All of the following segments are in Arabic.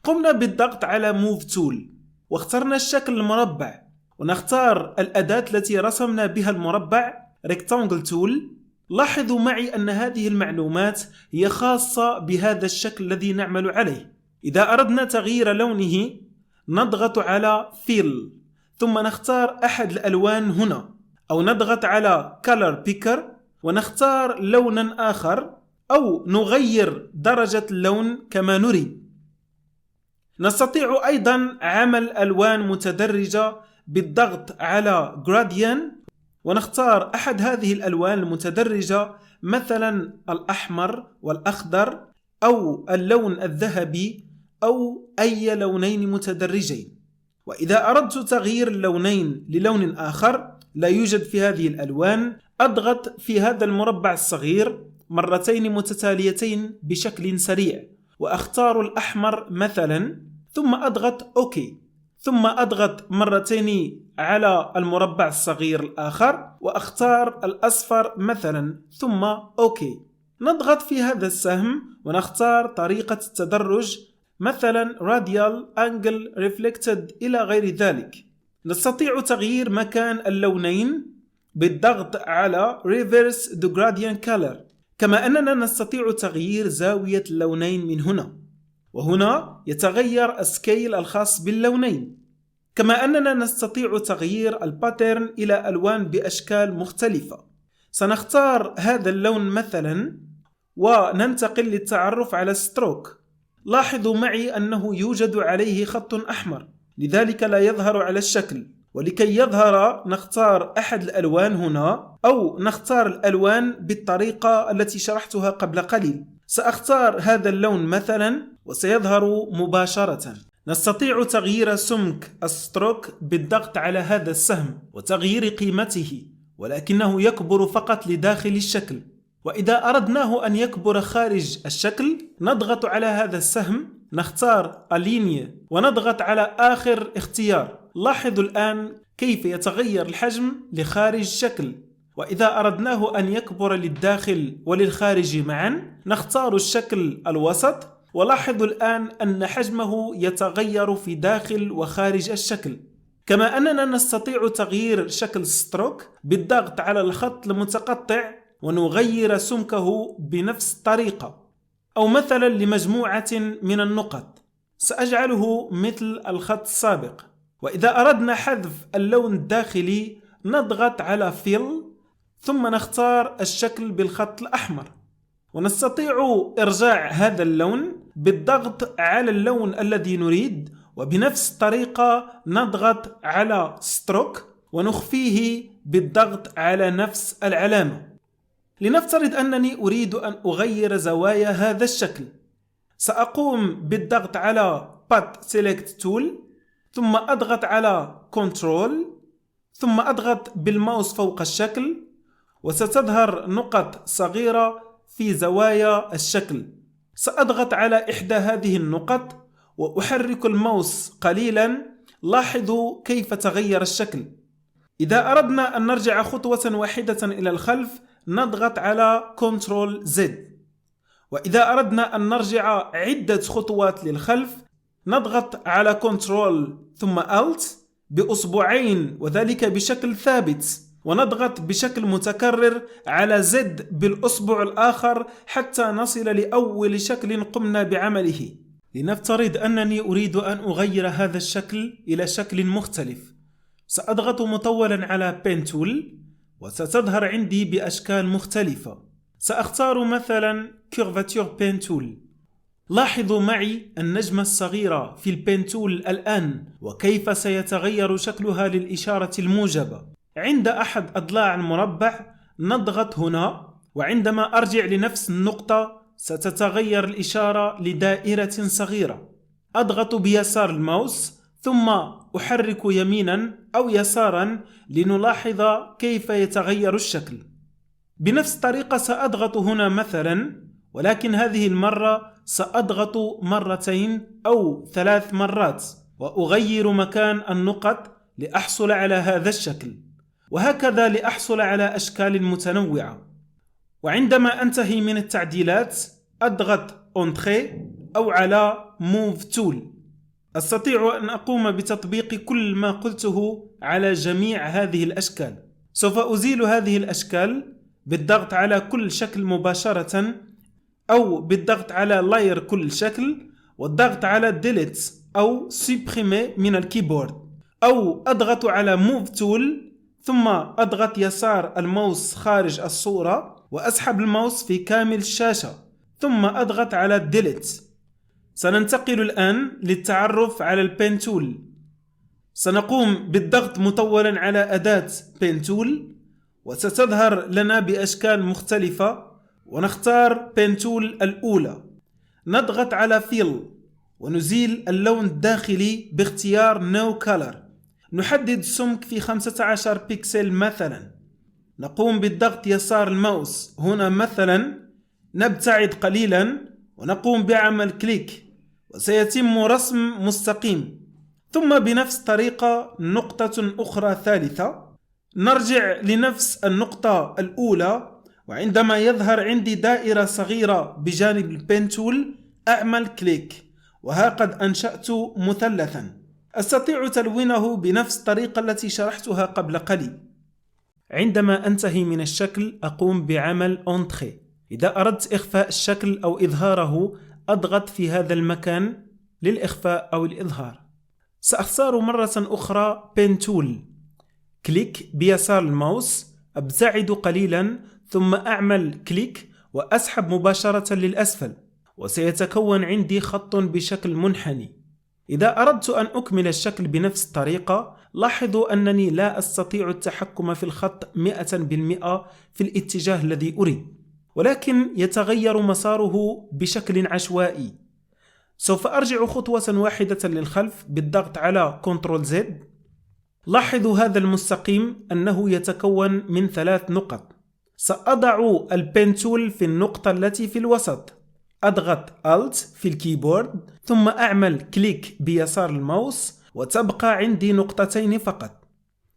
قمنا بالضغط على Move Tool واخترنا الشكل المربع، ونختار الأداة التي رسمنا بها المربع Rectangle Tool. لاحظوا معي أن هذه المعلومات هي خاصة بهذا الشكل الذي نعمل عليه. إذا أردنا تغيير لونه نضغط على Fill ثم نختار أحد الألوان هنا، أو نضغط على Color Picker ونختار لونا آخر، أو نغير درجة اللون كما نريد. نستطيع أيضا عمل ألوان متدرجة بالضغط على Gradient ونختار أحد هذه الألوان المتدرجة، مثلا الأحمر والأخضر أو اللون الذهبي أو أي لونين متدرجين. وإذا أردت تغيير اللونين للون آخر لا يوجد في هذه الألوان، أضغط في هذا المربع الصغير مرتين متتاليتين بشكل سريع وأختار الأحمر مثلا، ثم أضغط أوكي، ثم أضغط مرتين على المربع الصغير الآخر وأختار الأصفر مثلا، ثم أوكي. نضغط في هذا السهم ونختار طريقة التدرج، مثلا Radial Angle Reflected إلى غير ذلك. نستطيع تغيير مكان اللونين بالضغط على Reverse the Gradient Color، كما أننا نستطيع تغيير زاوية اللونين من هنا، وهنا يتغير السكيل الخاص باللونين. كما أننا نستطيع تغيير الباترن إلى ألوان بأشكال مختلفة. سنختار هذا اللون مثلا وننتقل للتعرف على ستروك. لاحظوا معي أنه يوجد عليه خط أحمر، لذلك لا يظهر على الشكل، ولكي يظهر نختار أحد الألوان هنا، أو نختار الألوان بالطريقة التي شرحتها قبل قليل. سأختار هذا اللون مثلا وسيظهر مباشرة. نستطيع تغيير سمك الستروك بالضغط على هذا السهم وتغيير قيمته، ولكنه يكبر فقط لداخل الشكل. وإذا أردناه أن يكبر خارج الشكل نضغط على هذا السهم، نختار Align ونضغط على آخر اختيار. لاحظوا الآن كيف يتغير الحجم لخارج الشكل. وإذا أردناه أن يكبر للداخل وللخارج معا نختار الشكل الوسط، ولاحظوا الآن أن حجمه يتغير في داخل وخارج الشكل. كما أننا نستطيع تغيير شكل ستروك بالضغط على الخط المتقطع ونغير سمكه بنفس الطريقة، أو مثلا لمجموعة من النقط سأجعله مثل الخط السابق. وإذا أردنا حذف اللون الداخلي نضغط على Fill ثم نختار الشكل بالخط الأحمر، ونستطيع إرجاع هذا اللون بالضغط على اللون الذي نريد، وبنفس الطريقة نضغط على Stroke ونخفيه بالضغط على نفس العلامة. لنفترض أنني أريد أن أغير زوايا هذا الشكل. سأقوم بالضغط على Path Select Tool ثم أضغط على Control ثم أضغط بالماوس فوق الشكل، وستظهر نقط صغيرة في زوايا الشكل. سأضغط على إحدى هذه النقط وأحرك الماوس قليلا. لاحظوا كيف تغير الشكل. إذا أردنا أن نرجع خطوة واحدة إلى الخلف نضغط على Ctrl Z، وإذا أردنا أن نرجع عدة خطوات للخلف نضغط على Ctrl ثم Alt بأصبعين وذلك بشكل ثابت، ونضغط بشكل متكرر على Z بالأصبع الآخر حتى نصل لأول شكل قمنا بعمله. لنفترض أنني أريد أن أغير هذا الشكل إلى شكل مختلف. سأضغط مطولا على Pen Tool وستظهر عندي بأشكال مختلفة. سأختار مثلا Curvature Pen Tool. لاحظوا معي النجمة الصغيرة في البين تول الآن وكيف سيتغير شكلها للإشارة الموجبة. عند أحد أضلاع المربع نضغط هنا، وعندما أرجع لنفس النقطة ستتغير الإشارة لدائرة صغيرة. أضغط بيسار الماوس ثم أحرك يمينا أو يسارا لنلاحظ كيف يتغير الشكل. بنفس الطريقة سأضغط هنا مثلا، ولكن هذه المرة سأضغط مرتين أو 3 مرات وأغير مكان النقط لأحصل على هذا الشكل، وهكذا لأحصل على أشكال متنوعة. وعندما أنتهي من التعديلات أضغط Entrée أو على Move Tool. أستطيع أن أقوم بتطبيق كل ما قلته على جميع هذه الأشكال. سوف أزيل هذه الأشكال بالضغط على كل شكل مباشرة، أو بالضغط على Layer كل شكل، والضغط على Delete أو Supprimer من الكيبورد، أو أضغط على Move Tool ثم أضغط يسار الماوس خارج الصورة وأسحب الماوس في كامل الشاشة ثم أضغط على Delete. سننتقل الآن للتعرف على البين تول. سنقوم بالضغط مطولا على أداة بين تول وستظهر لنا بأشكال مختلفة، ونختار بين تول الأولى. نضغط على Fill ونزيل اللون الداخلي باختيار No Color. نحدد سمك في 15 بكسل مثلا. نقوم بالضغط يسار الماوس هنا مثلا، نبتعد قليلا ونقوم بعمل كليك وسيتم رسم مستقيم. ثم بنفس الطريقة نقطة أخرى ثالثة، نرجع لنفس النقطة الأولى، وعندما يظهر عندي دائرة صغيرة بجانب البين تول أعمل كليك، وها قد أنشأت مثلثا. أستطيع تلوينه بنفس الطريقة التي شرحتها قبل قليل. عندما أنتهي من الشكل أقوم بعمل Entrée. إذا أردت إخفاء الشكل أو إظهاره أضغط في هذا المكان للإخفاء أو الإظهار. سأختار مرة أخرى بين تول، كليك بيسار الماوس، أبتعد قليلا ثم أعمل كليك وأسحب مباشرة للأسفل، وسيتكون عندي خط بشكل منحني. إذا أردت أن أكمل الشكل بنفس الطريقة لاحظوا أنني لا أستطيع التحكم في الخط 100% في الاتجاه الذي أريد، ولكن يتغير مساره بشكل عشوائي. سوف أرجع خطوة واحدة للخلف بالضغط على Ctrl Z. لاحظوا هذا المستقيم أنه يتكون من 3 نقط. سأضع البين تول في النقطة التي في الوسط، أضغط Alt في الكيبورد ثم أعمل كليك بيسار الماوس وتبقى عندي نقطتين فقط.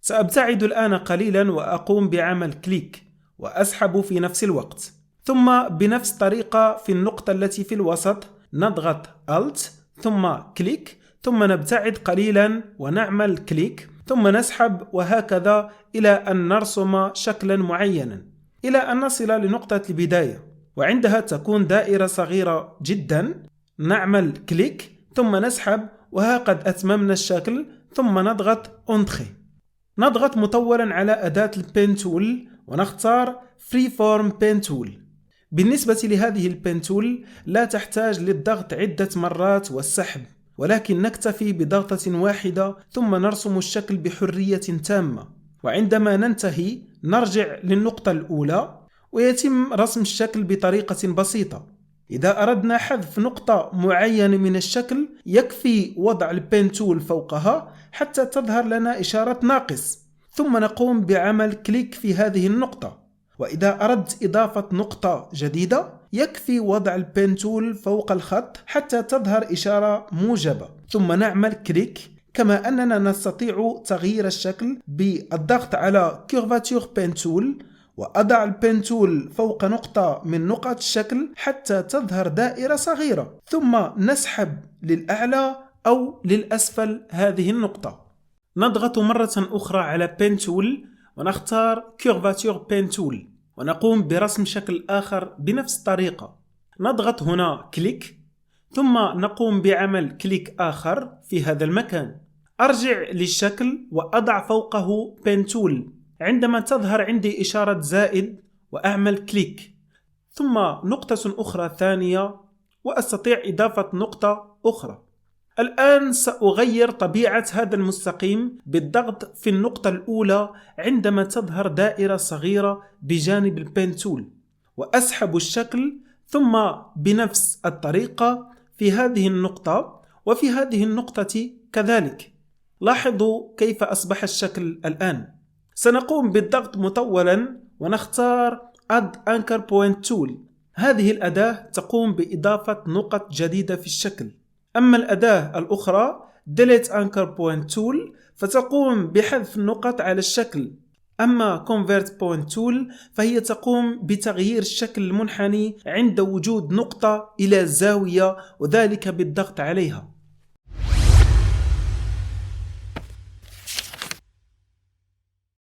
سأبتعد الآن قليلا وأقوم بعمل كليك وأسحب في نفس الوقت، ثم بنفس الطريقة في النقطة التي في الوسط نضغط Alt ثم كليك ثم نبتعد قليلا ونعمل كليك ثم نسحب، وهكذا إلى أن نرسم شكلا معينا إلى أن نصل لنقطة البداية، وعندها تكون دائرة صغيرة جدا. نعمل كليك ثم نسحب، وها قد أتممنا الشكل ثم نضغط Entrée. نضغط مطولا على أداة البين تول ونختار Freeform Pen Tool. بالنسبة لهذه البين تول لا تحتاج للضغط عدة مرات والسحب، ولكن نكتفي بضغطة واحدة ثم نرسم الشكل بحرية تامة، وعندما ننتهي نرجع للنقطة الأولى ويتم رسم الشكل بطريقة بسيطة. إذا أردنا حذف نقطة معينة من الشكل يكفي وضع البين تول فوقها حتى تظهر لنا إشارة ناقص، ثم نقوم بعمل كليك في هذه النقطة. وإذا أردت إضافة نقطة جديدة يكفي وضع البين تول فوق الخط حتى تظهر إشارة موجبة، ثم نعمل كليك. كما أننا نستطيع تغيير الشكل بالضغط على Curvature Pen Tool وأضع البين تول فوق نقطة من نقاط الشكل حتى تظهر دائرة صغيرة، ثم نسحب للأعلى أو للأسفل هذه النقطة. نضغط مرة أخرى على بين تول ونختار Curvature Pen Tool ونقوم برسم شكل آخر بنفس الطريقة. نضغط هنا كليك ثم نقوم بعمل كليك آخر في هذا المكان. أرجع للشكل وأضع فوقه بين تول. عندما تظهر عندي إشارة زائد وأعمل كليك ثم نقطة أخرى ثانية وأستطيع إضافة نقطة أخرى. الآن سأغير طبيعة هذا المستقيم بالضغط في النقطة الأولى عندما تظهر دائرة صغيرة بجانب البين تول، وأسحب الشكل ثم بنفس الطريقة في هذه النقطة وفي هذه النقطة كذلك. لاحظوا كيف أصبح الشكل الآن. سنقوم بالضغط مطولا ونختار Add Anchor Point Tool. هذه الأداة تقوم بإضافة نقط جديدة في الشكل. أما الأداة الأخرى Delete Anchor Point Tool فتقوم بحذف النقط على الشكل. أما Convert Point Tool فهي تقوم بتغيير الشكل المنحني عند وجود نقطة إلى زاوية، وذلك بالضغط عليها.